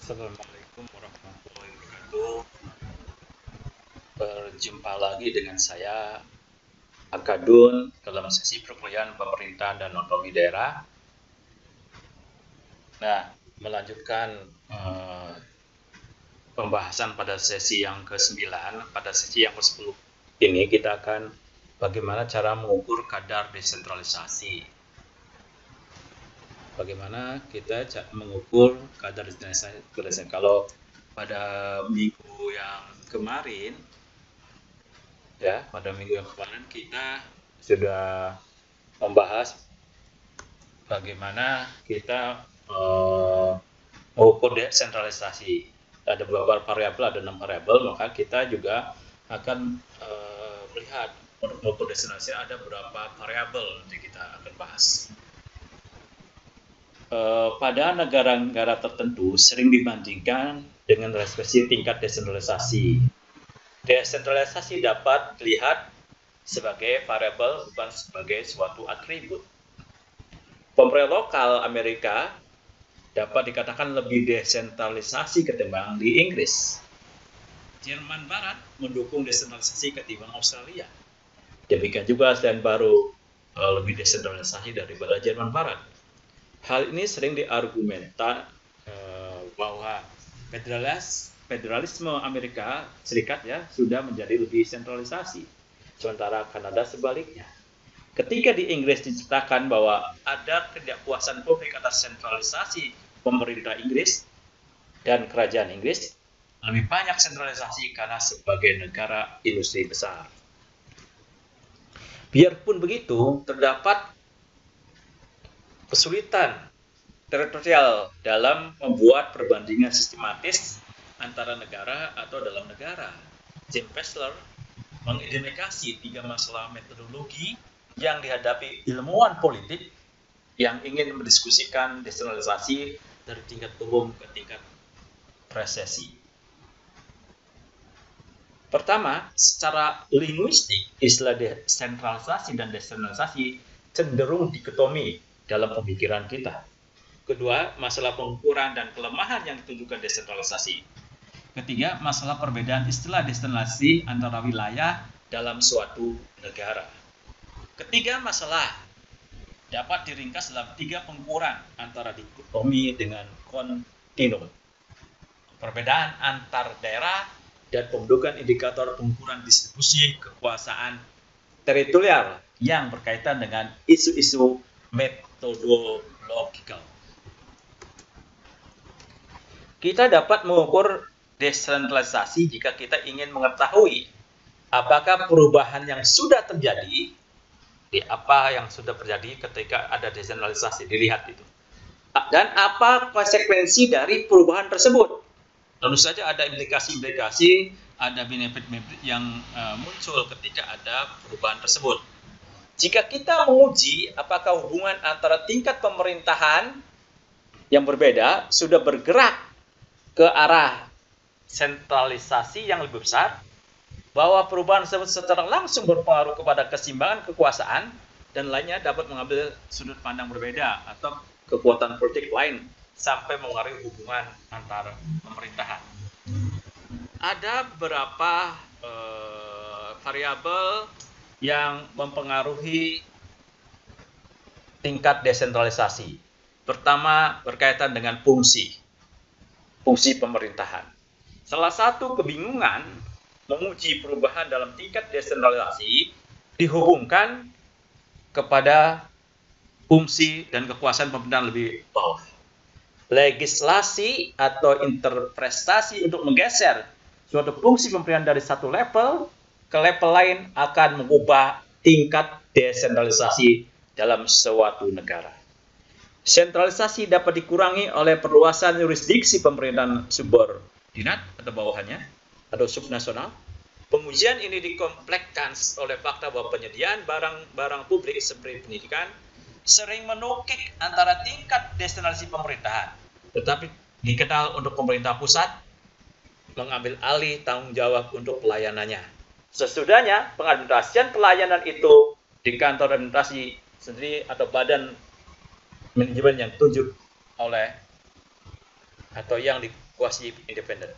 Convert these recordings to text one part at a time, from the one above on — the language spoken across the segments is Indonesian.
Assalamualaikum warahmatullahi wabarakatuh. Berjumpa lagi dengan saya, Akadun, dalam sesi perkuliahan pemerintahan dan otonomi daerah. Nah, melanjutkan pembahasan pada sesi yang ke-9, pada sesi yang ke-10 ini kita akan bagaimana cara mengukur kadar desentralisasi. Bagaimana kita mengukur kadar desentralisasi. Kalau pada minggu yang kemarin, pada minggu yang kemarin kita sudah membahas bagaimana kita mengukur desentralisasi. Ada beberapa variabel, ada 6 variabel, maka kita juga akan melihat untuk mengukur desentralisasi ada beberapa variabel yang kita akan bahas. Pada negara-negara tertentu sering dibandingkan dengan respesi tingkat desentralisasi. Desentralisasi dapat dilihat sebagai variabel, bukan sebagai suatu atribut. Pemerintah lokal Amerika dapat dikatakan lebih desentralisasi ketimbang di Inggris. Jerman Barat mendukung desentralisasi ketimbang Australia. Demikian juga Selandia Baru lebih desentralisasi daripada Jerman Barat. Hal ini sering diargumentasikan bahwa federalisme Amerika Serikat sudah menjadi lebih sentralisasi, sementara Kanada sebaliknya. Ketika di Inggris diceritakan bahwa ada ketidakpuasan publik atas sentralisasi pemerintah Inggris dan kerajaan Inggris, lebih banyak sentralisasi karena sebagai negara industri besar. Biarpun begitu, terdapat kesulitan teritorial dalam membuat perbandingan sistematis antara negara atau dalam negara. Jim Fessler mengidentifikasi 3 masalah metodologi yang dihadapi ilmuwan politik yang ingin mendiskusikan desentralisasi dari tingkat umum ke tingkat presesi. Pertama, secara linguistik, istilah desentralisasi dan desentralisasi cenderung dikotomi dalam pemikiran kita. Kedua, masalah pengukuran dan kelemahan yang ditunjukkan desentralisasi. Ketiga, masalah perbedaan istilah desentralisasi antara wilayah dalam suatu negara. Ketiga masalah dapat diringkas dalam 3 pengukuran antara dikotomi dengan kontinum. Perbedaan antar daerah dan pembentukan indikator pengukuran distribusi kekuasaan teritorial yang berkaitan dengan isu-isu metodologikal. Kita dapat mengukur desentralisasi jika kita ingin mengetahui apakah perubahan yang sudah terjadi, ketika ada desentralisasi, dilihat itu. Dan apa konsekuensi dari perubahan tersebut. Tentu saja ada implikasi-implikasi, ada benefit-benefit yang muncul ketika ada perubahan tersebut. Jika kita menguji apakah hubungan antara tingkat pemerintahan yang berbeda sudah bergerak ke arah sentralisasi yang lebih besar, bahwa perubahan tersebut secara langsung berpengaruh kepada keseimbangan kekuasaan dan lainnya dapat mengambil sudut pandang berbeda atau kekuatan politik lain sampai mengaruhi hubungan antar pemerintahan. Ada beberapa variabel yang mempengaruhi tingkat desentralisasi. Pertama, berkaitan dengan fungsi pemerintahan. Salah satu kebingungan menguji perubahan dalam tingkat desentralisasi dihubungkan kepada fungsi dan kekuasaan pemerintahan lebih bawah. Legislasi atau interpretasi untuk menggeser suatu fungsi pemerintahan dari satu level ke level lain akan mengubah tingkat desentralisasi dalam suatu negara. Sentralisasi dapat dikurangi oleh perluasan yurisdiksi pemerintahan subordinat atau bawahannya atau subnasional. Pengujian ini dikomplekskan oleh fakta bahwa penyediaan barang-barang publik seperti pendidikan sering menukik antara tingkat desentralisasi pemerintahan, tetapi dikenal untuk pemerintah pusat mengambil alih tanggung jawab untuk pelayanannya. Sesudahnya, pengadministrasian pelayanan itu di kantor administrasi sendiri atau badan manajemen yang ditunjuk oleh atau yang kuasi independen.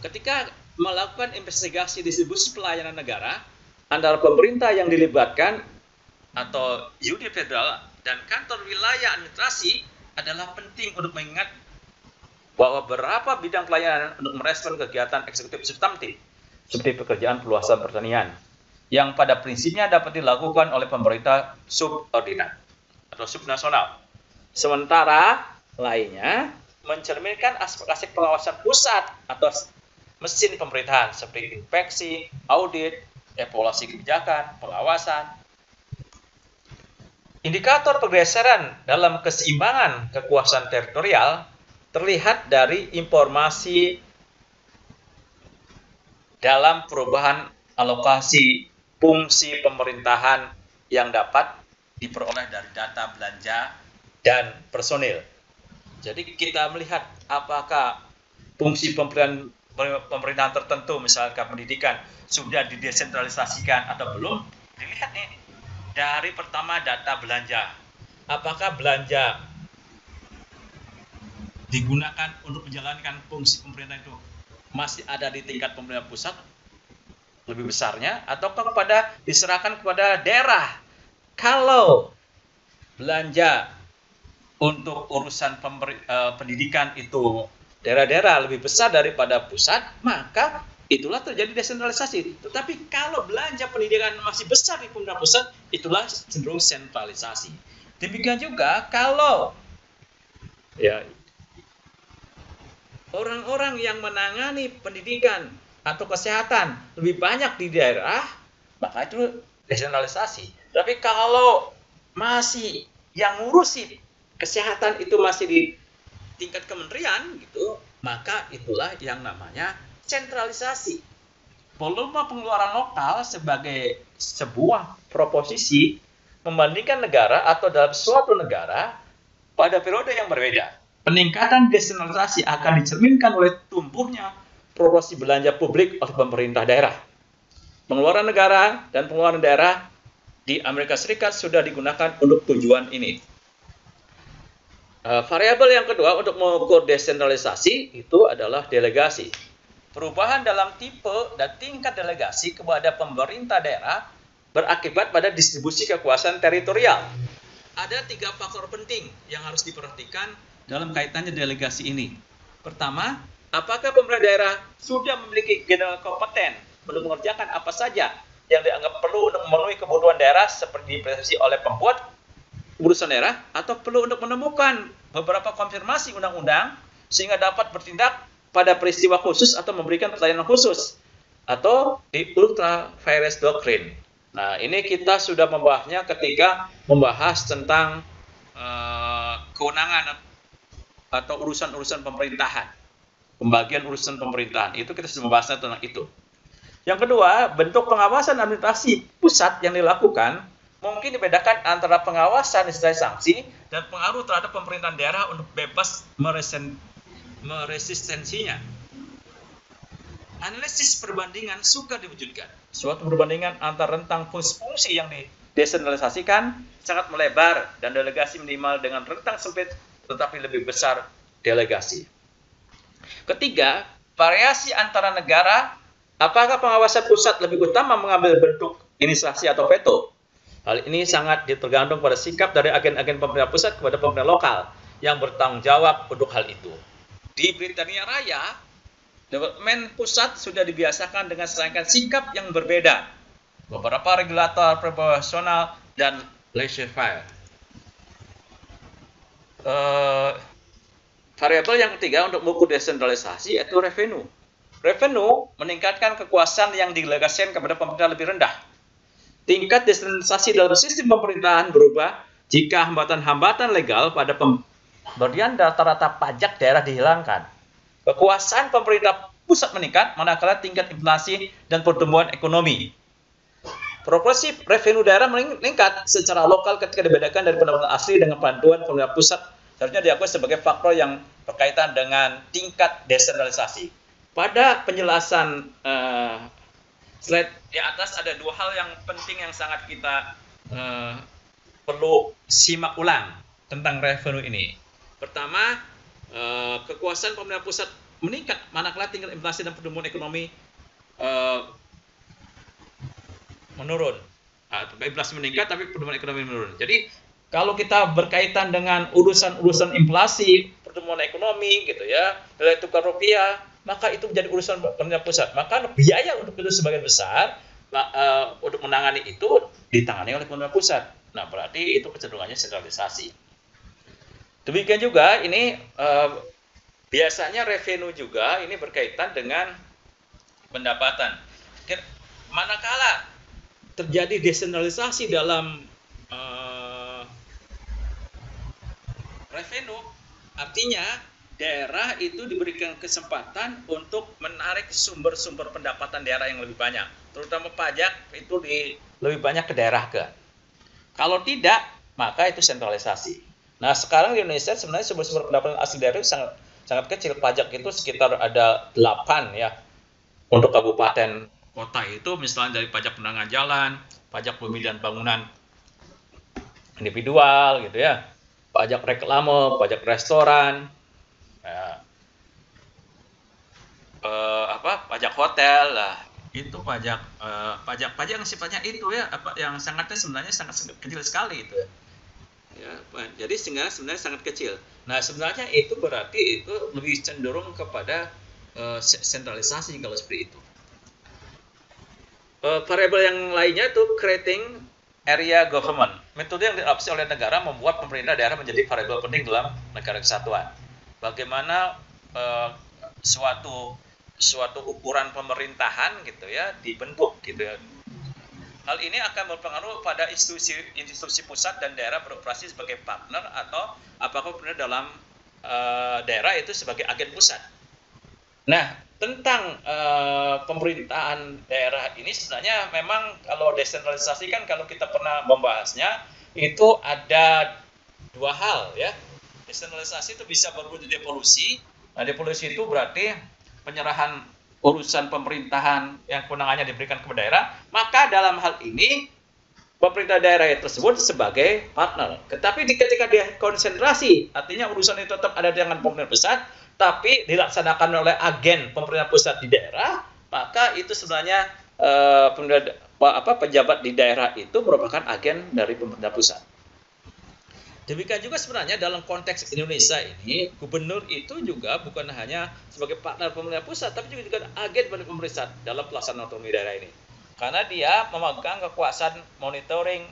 Ketika melakukan investigasi distribusi pelayanan negara antara pemerintah yang dilibatkan atau unit federal dan kantor wilayah administrasi adalah penting untuk mengingat bahwa beberapa bidang pelayanan untuk merespon kegiatan eksekutif substantif seperti pekerjaan perluasan pertanian yang pada prinsipnya dapat dilakukan oleh pemerintah subordinat atau subnasional. Sementara lainnya mencerminkan aspek-aspek pengawasan pusat atau mesin pemerintahan seperti inspeksi, audit, evaluasi kebijakan, pengawasan. Indikator pergeseran dalam keseimbangan kekuasaan teritorial terlihat dari informasi dalam perubahan alokasi fungsi pemerintahan yang dapat diperoleh dari data belanja dan personil. Jadi kita melihat apakah fungsi pemerintahan tertentu, misalkan pendidikan, sudah didesentralisasikan atau belum. Dilihat nih, dari pertama data belanja. Apakah belanja digunakan untuk menjalankan fungsi pemerintahan itu masih ada di tingkat pemerintah pusat lebih besarnya, ataukah diserahkan kepada daerah? Kalau belanja untuk urusan pendidikan itu daerah-daerah lebih besar daripada pusat, maka itulah terjadi desentralisasi. Tetapi kalau belanja pendidikan masih besar di pemerintah pusat, itulah cenderung sentralisasi. Demikian juga kalau orang-orang yang menangani pendidikan atau kesehatan lebih banyak di daerah, maka itu desentralisasi. Tapi kalau masih yang ngurusi kesehatan itu masih di tingkat kementerian gitu, maka itulah yang namanya sentralisasi. Volume pengeluaran lokal sebagai sebuah proposisi membandingkan negara atau dalam suatu negara pada periode yang berbeda. Peningkatan desentralisasi akan dicerminkan oleh tumbuhnya proporsi belanja publik oleh pemerintah daerah. Pengeluaran negara dan pengeluaran daerah di Amerika Serikat sudah digunakan untuk tujuan ini. Variabel yang kedua untuk mengukur desentralisasi itu adalah delegasi. Perubahan dalam tipe dan tingkat delegasi kepada pemerintah daerah berakibat pada distribusi kekuasaan teritorial. Ada 3 faktor penting yang harus diperhatikan dalam kaitannya delegasi ini. Pertama, apakah pemerintah daerah sudah memiliki general kompeten untuk mengerjakan apa saja yang dianggap perlu untuk memenuhi kebutuhan daerah seperti dipersepsi oleh pembuat urusan daerah, atau perlu untuk menemukan beberapa konfirmasi undang-undang sehingga dapat bertindak pada peristiwa khusus atau memberikan pelayanan khusus, atau di ultra vires doctrine. Nah, ini kita sudah membahasnya ketika membahas tentang kewenangan atau urusan-urusan pemerintahan, pembagian urusan pemerintahan. Itu kita sudah membahasnya tentang itu. Yang kedua, bentuk pengawasan administrasi pusat yang dilakukan mungkin dibedakan antara pengawasan disertai sanksi dan pengaruh terhadap pemerintahan daerah untuk bebas meresistensinya. Analisis perbandingan suka diwujudkan. Suatu perbandingan antara rentang fungsi-fungsi yang didesentralisasikan sangat melebar dan delegasi minimal dengan rentang sempit tetapi lebih besar delegasi. Ketiga, variasi antara negara. Apakah pengawasan pusat lebih utama mengambil bentuk inisiasi atau veto? Hal ini sangat tergantung pada sikap dari agen-agen pemerintah pusat kepada pemerintah lokal yang bertanggung jawab untuk hal itu. Di Britania Raya, departemen pusat sudah dibiasakan dengan serangkaian sikap yang berbeda. Beberapa regulator proporsional dan laissez-faire. Variabel yang ketiga untuk mengukur desentralisasi yaitu revenue. Revenue meningkatkan kekuasaan yang didelegasikan kepada pemerintah lebih rendah. Tingkat desentralisasi dalam sistem pemerintahan berubah jika hambatan-hambatan legal pada pemberian rata-rata pajak daerah dihilangkan. Kekuasaan pemerintah pusat meningkat manakala tingkat inflasi dan pertumbuhan ekonomi. Proporsi revenue daerah meningkat secara lokal ketika dibedakan dari pendapatan asli dengan bantuan pemerintah pusat. Seharusnya diakui sebagai faktor yang berkaitan dengan tingkat desentralisasi. Pada penjelasan slide di atas ada 2 hal yang penting yang sangat kita perlu simak ulang tentang revenue ini. Pertama, kekuasaan pemerintah pusat meningkat manakala tingkat inflasi dan pertumbuhan ekonomi menurun. Inflasi meningkat tapi pertumbuhan ekonomi menurun. Jadi kalau kita berkaitan dengan urusan-urusan inflasi, pertumbuhan ekonomi gitu ya, nilai tukar rupiah, maka itu menjadi urusan pemerintah pusat. Maka biaya untuk itu sebagian besar untuk menangani itu ditangani oleh pemerintah pusat. Nah, berarti itu kecenderungannya sentralisasi. Demikian juga ini biasanya revenue juga ini berkaitan dengan pendapatan. Manakala terjadi desentralisasi dalam revenue, artinya daerah itu diberikan kesempatan untuk menarik sumber-sumber pendapatan daerah yang lebih banyak, terutama pajak itu lebih banyak ke daerah ke. Kalau tidak, maka itu sentralisasi. Nah, sekarang di Indonesia sebenarnya sumber-sumber pendapatan asli daerah itu sangat kecil. Pajak itu sekitar ada 8 ya. Untuk kabupaten kota itu misalnya dari pajak penerangan jalan, pajak bumi dan bangunan individual gitu ya, pajak reklame, pajak restoran, pajak hotel lah, itu pajak yang sifatnya itu ya, yang sebenarnya sangat kecil sekali itu ya, jadi sebenarnya sangat kecil. Nah, sebenarnya itu berarti itu lebih cenderung kepada sentralisasi kalau seperti itu. Variabel yang lainnya itu creating area government. Metode yang diadopsi oleh negara membuat pemerintah daerah menjadi variabel penting dalam negara kesatuan. Bagaimana suatu ukuran pemerintahan gitu ya dibentuk gitu ya. Hal ini akan berpengaruh pada institusi pusat dan daerah beroperasi sebagai partner atau apakah benar dalam daerah itu sebagai agen pusat. Nah, tentang pemerintahan daerah ini sebenarnya memang kalau desentralisasi kan kalau kita pernah membahasnya itu ada dua hal ya. Desentralisasi itu bisa berwujud devolusi. Nah, devolusi itu berarti penyerahan urusan pemerintahan yang kewenangannya diberikan kepada daerah, maka dalam hal ini pemerintah daerah tersebut sebagai partner. Tetapi ketika dia konsentrasi, artinya urusan itu tetap ada di tangan pemerintah pusat, tapi dilaksanakan oleh agen pemerintah pusat di daerah, maka itu sebenarnya pejabat di daerah itu merupakan agen dari pemerintah pusat. Demikian juga sebenarnya dalam konteks Indonesia ini, gubernur itu juga bukan hanya sebagai partner pemerintah pusat, tapi juga agen dari pemerintah dalam pelaksanaan otonomi daerah ini. Karena dia memegang kekuasaan monitoring,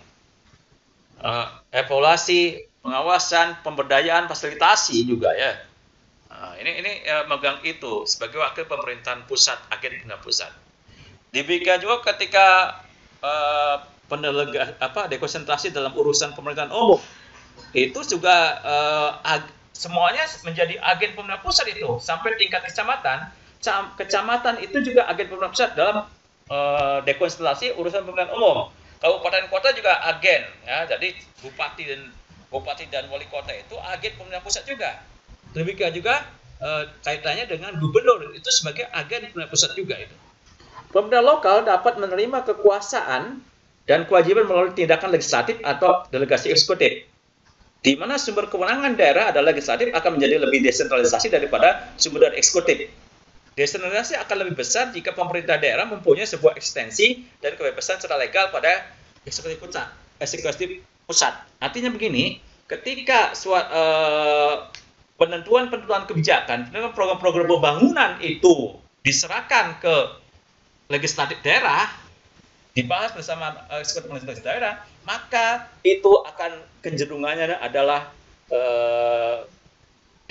evaluasi, pengawasan, pemberdayaan, fasilitasi juga ya. Ini megang itu sebagai wakil pemerintahan pusat, agen pemerintah pusat. Demikian juga ketika dekonsentrasi dalam urusan pemerintahan umum, itu juga semuanya menjadi agen pemerintah pusat itu sampai tingkat kecamatan. Kecamatan itu juga agen pemerintah pusat dalam dekonsentrasi urusan pemerintahan umum. Kabupaten kota juga agen ya. Jadi bupati dan wali kota itu agen pemerintah pusat juga. Demikian juga kaitannya dengan gubernur itu sebagai agen pemerintah pusat juga itu. Pemerintah lokal dapat menerima kekuasaan dan kewajiban melalui tindakan legislatif atau delegasi eksekutif, di mana sumber kewenangan daerah adalah legislatif akan menjadi lebih desentralisasi daripada sumber dari eksekutif. Desentralisasi akan lebih besar jika pemerintah daerah mempunyai sebuah ekstensi dan kebebasan secara legal pada eksekutif pusat. Artinya begini, ketika penentuan kebijakan, program-program pembangunan itu diserahkan ke legislatif daerah, dibahas bersama eksekutif legislatif daerah, maka itu akan kecenderungannya adalah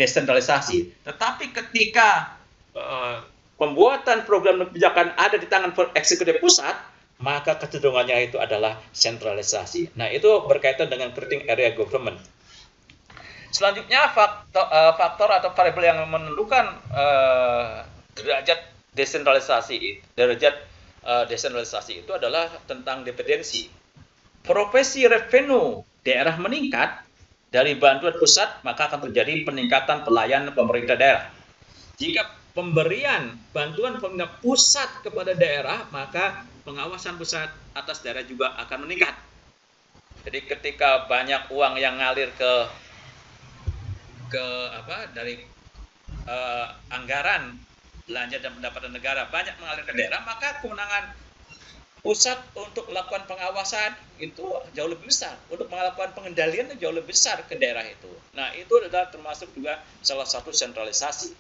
desentralisasi. Tetapi ketika pembuatan program kebijakan ada di tangan eksekutif pusat, maka kecenderungannya itu adalah sentralisasi. Nah, itu berkaitan dengan creating area government. Selanjutnya faktor atau variabel yang menentukan derajat desentralisasi itu adalah tentang dependensi. Profesi revenue daerah meningkat dari bantuan pusat, maka akan terjadi peningkatan pelayanan pemerintah daerah. Jika pemberian bantuan pemerintah pusat kepada daerah, maka pengawasan pusat atas daerah juga akan meningkat. Jadi ketika banyak uang yang ngalir dari anggaran belanja dan pendapatan negara banyak mengalir ke daerah, maka kewenangan pusat untuk melakukan pengawasan itu jauh lebih besar, untuk melakukan pengendalian jauh lebih besar ke daerah itu. Nah, itu adalah termasuk juga salah satu sentralisasi.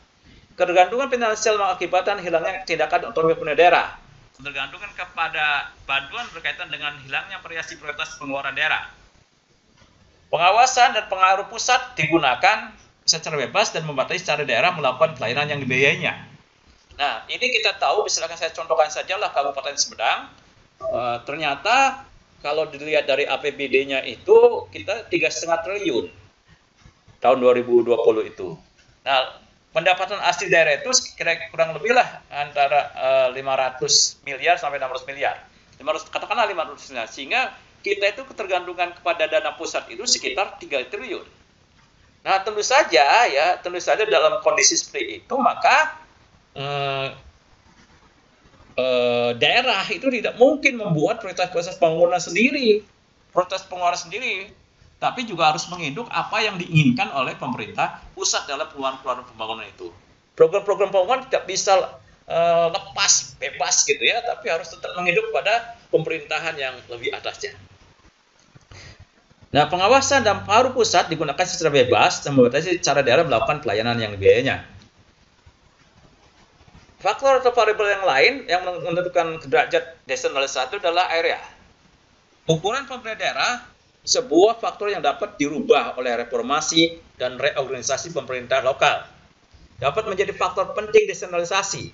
Ketergantungan finansial mengakibatkan hilangnya tindakan otonomi pemerintah daerah. Ketergantungan kepada bantuan berkaitan dengan hilangnya variasi prioritas pengeluaran daerah. Pengawasan dan pengaruh pusat digunakan secara bebas dan membatasi cara daerah melakukan pelayanan yang dibiayainya. Nah, ini kita tahu, misalkan saya contohkan sajalah Kabupaten Sumedang, ternyata kalau dilihat dari APBD-nya itu kita 3,5 triliun tahun 2020 itu. Nah, pendapatan asli daerah itu kira-kira kurang lebih lah antara 500 miliar sampai 600 miliar. 500, katakanlah 500 miliar, sehingga kita itu ketergantungan kepada dana pusat itu sekitar 3 triliun. Nah, tentu saja dalam kondisi seperti itu, maka daerah itu tidak mungkin membuat prioritas pengeluaran sendiri, tapi juga harus menginduk apa yang diinginkan oleh pemerintah pusat dalam pengeluaran pembangunan itu. Program-program pembangunan tidak bisa lepas, bebas gitu ya, tapi harus tetap menginduk pada pemerintahan yang lebih atasnya. Nah, pengawasan dan pengaruh pusat digunakan secara bebas dan membatasi cara daerah melakukan pelayanan yang biayanya. Faktor atau variabel yang lain yang menentukan derajat desentralisasi adalah area. Ukuran pemerintah daerah sebuah faktor yang dapat dirubah oleh reformasi dan reorganisasi pemerintah lokal. Dapat menjadi faktor penting desentralisasi.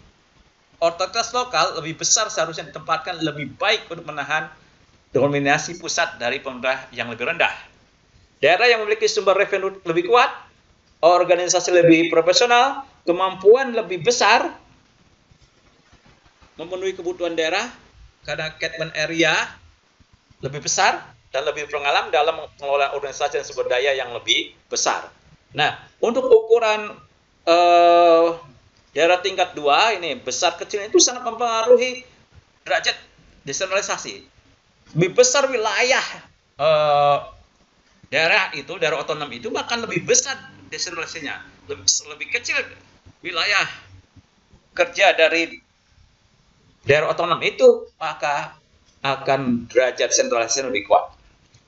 Otoritas lokal lebih besar seharusnya ditempatkan lebih baik untuk menahan dominasi pusat dari pemerintah yang lebih rendah. Daerah yang memiliki sumber revenue lebih kuat, organisasi lebih profesional, kemampuan lebih besar memenuhi kebutuhan daerah karena catchment area lebih besar dan lebih pengalaman dalam mengelola organisasi dan sumber daya yang lebih besar. Nah, untuk ukuran daerah tingkat 2 ini besar kecil itu sangat mempengaruhi derajat desentralisasi. Lebih besar wilayah daerah otonom itu, bahkan lebih besar desentralisasinya. Lebih kecil wilayah kerja dari daerah otonom itu, maka akan derajat sentralisasi lebih kuat.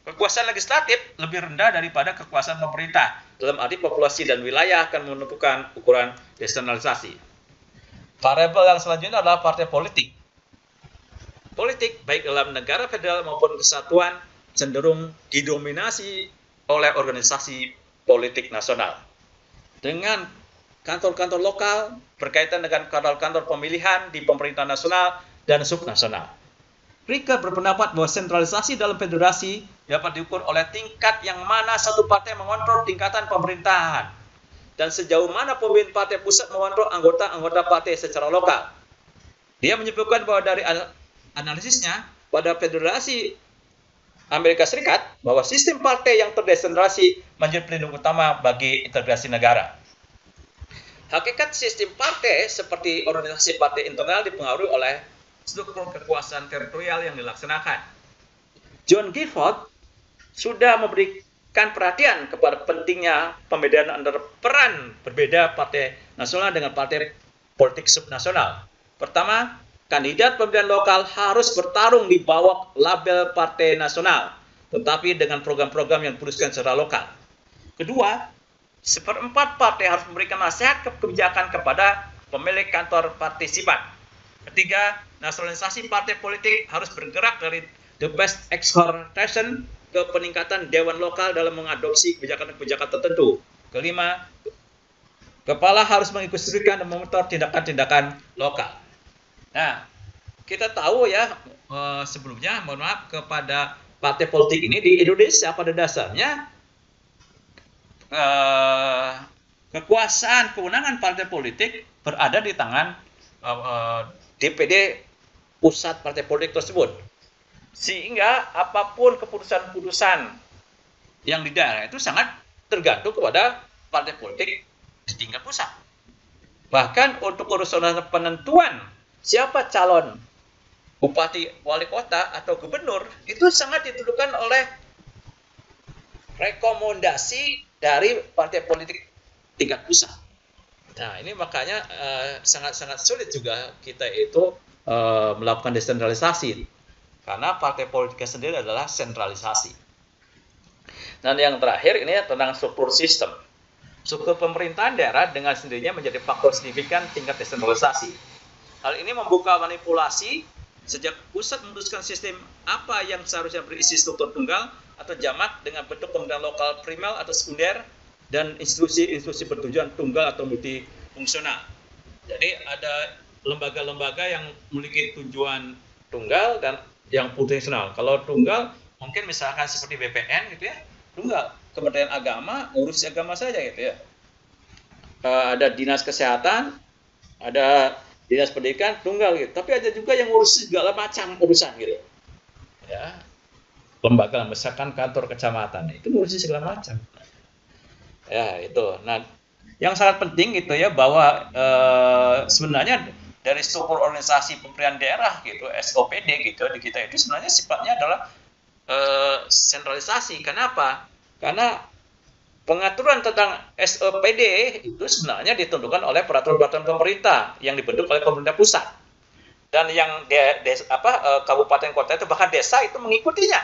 Kekuasaan legislatif lebih rendah daripada kekuasaan pemerintah. Dalam arti populasi dan wilayah akan menentukan ukuran desentralisasi. Variabel yang selanjutnya adalah partai politik. Politik, baik dalam negara federal maupun kesatuan, cenderung didominasi oleh organisasi politik nasional. Dengan kantor-kantor lokal berkaitan dengan kantor-kantor pemilihan di pemerintah nasional dan subnasional. Mereka berpendapat bahwa sentralisasi dalam federasi dapat diukur oleh tingkat yang mana satu partai mengontrol tingkatan pemerintahan dan sejauh mana pemimpin partai pusat mengontrol anggota-anggota partai secara lokal. Dia menyebutkan bahwa dari analisisnya pada Federasi Amerika Serikat bahwa sistem partai yang terdesentralisasi menjadi pelindung utama bagi integrasi negara. Hakikat sistem partai seperti organisasi partai internal dipengaruhi oleh struktur kekuasaan teritorial yang dilaksanakan. John Gifford sudah memberikan perhatian kepada pentingnya pembedaan antara peran berbeda partai nasional dengan partai politik subnasional. Pertama, kandidat pemilihan lokal harus bertarung di bawah label partai nasional, tetapi dengan program-program yang diputuskan secara lokal. Kedua, 1/4 partai harus memberikan nasihat kebijakan kepada pemilik kantor partisipan. Ketiga, nasionalisasi partai politik harus bergerak dari the best exhortation ke peningkatan dewan lokal dalam mengadopsi kebijakan-kebijakan tertentu. Kelima, kepala harus mengikuti dan memonitor tindakan-tindakan lokal. Nah, kita tahu ya sebelumnya, mohon maaf, kepada partai politik ini di Indonesia pada dasarnya kekuasaan kewenangan partai politik berada di tangan DPD pusat partai politik tersebut. Sehingga apapun keputusan-keputusan yang di daerah itu sangat tergantung kepada partai politik di tingkat pusat. Bahkan untuk urusan penentuan siapa calon bupati, wali kota, atau gubernur itu sangat ditentukan oleh rekomendasi dari partai politik tingkat pusat. Nah, ini makanya sangat-sangat sulit juga kita itu melakukan desentralisasi karena partai politiknya sendiri adalah sentralisasi. Dan yang terakhir ini tentang struktur sistem. Struktur pemerintahan daerah dengan sendirinya menjadi faktor signifikan tingkat desentralisasi. Hal ini membuka manipulasi sejak pusat memutuskan sistem apa yang seharusnya berisi struktur tunggal atau jamak dengan bentuk pemerintahan lokal primer atau sekunder dan institusi-institusi bertujuan tunggal atau multifungsional. Jadi ada lembaga-lembaga yang memiliki tujuan tunggal dan yang multifungsional. Kalau tunggal mungkin misalkan seperti BPN gitu ya, tunggal. Kementerian Agama ngurus agama saja gitu ya. Ada dinas kesehatan, ada dinas pendidikan tunggal gitu. Tapi ada juga yang ngurus segala macam urusan gitu. Ya. Lembaga misalkan kantor kecamatan itu ngurusin segala macam. Ya, itu. Nah, yang sangat penting gitu ya bahwa sebenarnya dari struktur organisasi pemerintahan daerah gitu, SOPD gitu di kita itu sebenarnya sifatnya adalah sentralisasi. Kenapa? Karena pengaturan tentang SOPD itu sebenarnya ditentukan oleh peraturan-peraturan pemerintah yang dibentuk oleh pemerintah pusat. Dan yang kabupaten kota itu bahkan desa itu mengikutinya.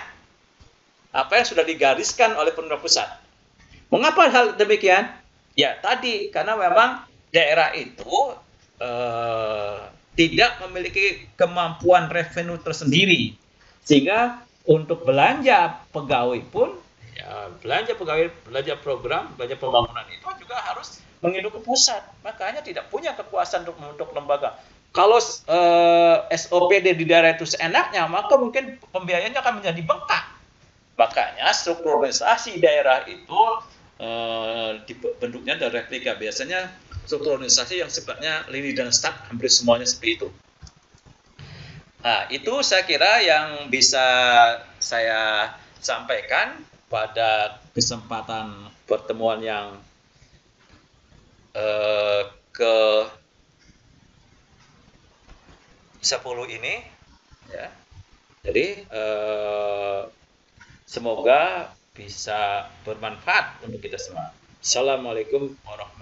Apa yang sudah digariskan oleh pemerintah pusat. Mengapa hal demikian? Ya tadi karena memang daerah itu tidak memiliki kemampuan revenue tersendiri, sehingga untuk belanja pegawai pun ya belanja pegawai, belanja program, belanja pembangunan itu juga harus menginduk ke pusat. Makanya tidak punya kekuasaan untuk membentuk lembaga. Kalau SOPD di daerah itu seenaknya, maka mungkin pembiayaannya akan menjadi bengkak. Makanya struktur organisasi daerah itu bentuknya dari replika. Biasanya struktur organisasi yang sifatnya lini dan staf hampir semuanya seperti itu. Nah, itu saya kira yang bisa saya sampaikan pada kesempatan pertemuan yang ke 10 ini ya. Jadi semoga bisa bermanfaat untuk kita semua. Assalamualaikum warahmatullahi wabarakatuh.